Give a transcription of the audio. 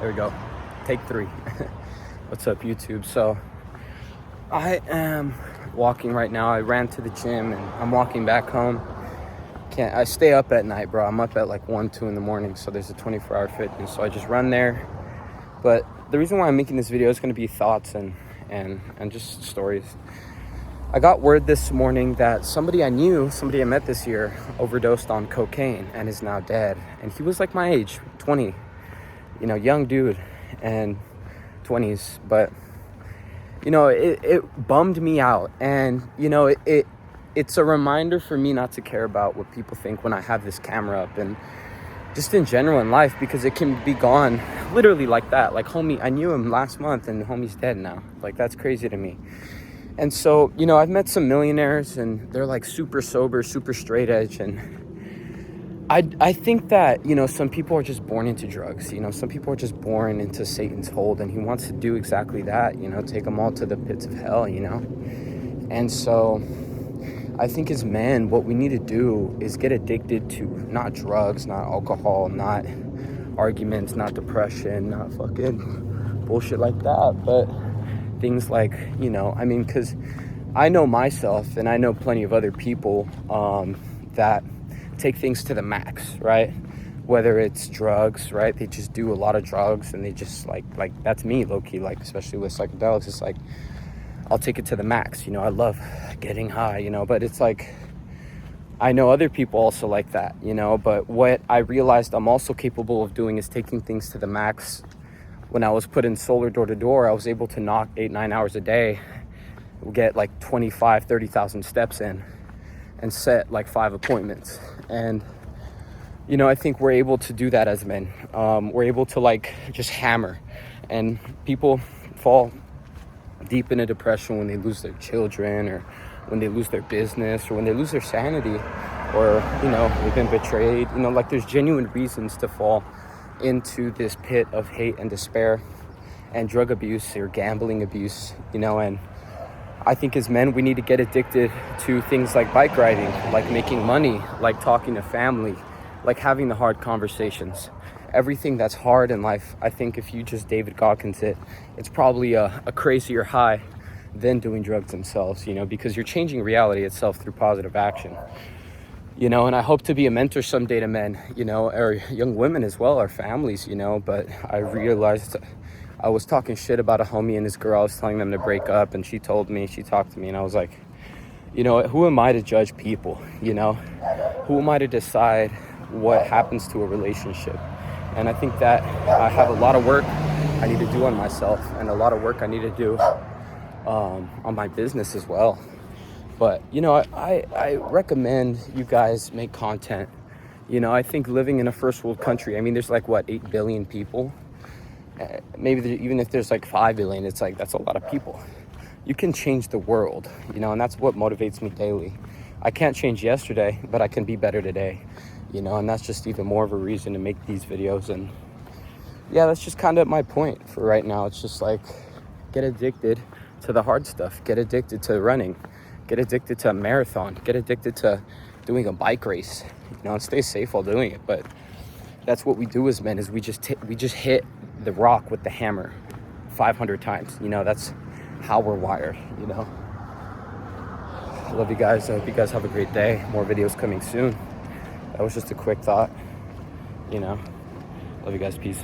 There we go. Take 3. What's up, YouTube? So I am walking right now. I ran to the gym and I'm walking back home. I stay up at night, bro. I'm up at like 1, 2 in the morning. So there's a 24-hour fitness. So I just run there. But the reason why I'm making this video is going to be thoughts and just stories. I got word this morning that somebody I met this year, overdosed on cocaine and is now dead. And he was like my age, 20, young dude, and 20s. But, it bummed me out. And, it's a reminder for me not to care about what people think when I have this camera up and just in general in life, because it can be gone literally like that. Like, homie, I knew him last month and homie's dead now. Like, that's crazy to me. And so, I've met some millionaires and they're like super sober, super straight edge. And I think that, some people are just born into drugs. Some people are just born into Satan's hold, and he wants to do exactly that, take them all to the pits of hell, And so I think as men, what we need to do is get addicted to not drugs, not alcohol, not arguments, not depression, not fucking bullshit like that, but things like, because I know myself and I know plenty of other people that take things to the max, right? Whether it's drugs, right? They just do a lot of drugs and they just like that's me, low-key, like, especially with psychedelics. It's like, I'll take it to the max. I love getting high, but it's like, I know other people also like that, but what I realized I'm also capable of doing is taking things to the max. When I was put in solar door to door, I was able to knock 8-9 hours a day, get like 30,000 steps in and set like 5 appointments. And, I think we're able to do that as men. We're able to like just hammer, and people fall deep into depression when they lose their children, or when they lose their business, or when they lose their sanity, or, they've been betrayed. Like, there's genuine reasons to fall into this pit of hate and despair and drug abuse or gambling abuse, and I think as men, we need to get addicted to things like bike riding, like making money, like talking to family, like having the hard conversations. Everything that's hard in life, I think if you just David Goggins it, it's probably a crazier high than doing drugs themselves, because you're changing reality itself through positive action. And I hope to be a mentor someday to men, or young women as well, or families, but I realized I was talking shit about a homie and his girl. I was telling them to break up, and she talked to me, and I was like, who am I to judge people? Who am I to decide what happens to a relationship? And I think that I have a lot of work I need to do on myself, and a lot of work I need to do on my business as well. But, I recommend you guys make content. I think living in a first world country, there's like, 8 billion people? Maybe even if there's like 5 billion, it's like, that's a lot of people. You can change the world, and that's what motivates me daily. I can't change yesterday, but I can be better today, and that's just even more of a reason to make these videos. And yeah, that's just kind of my point for right now. It's just like, get addicted to the hard stuff, get addicted to running, get addicted to a marathon, get addicted to doing a bike race, and stay safe while doing it. But that's what we do as men, is we just hit the rock with the hammer 500 times. That's how we're wired. I love you guys. I hope you guys have a great day. More videos coming soon. That was just a quick thought. Love you guys. Peace.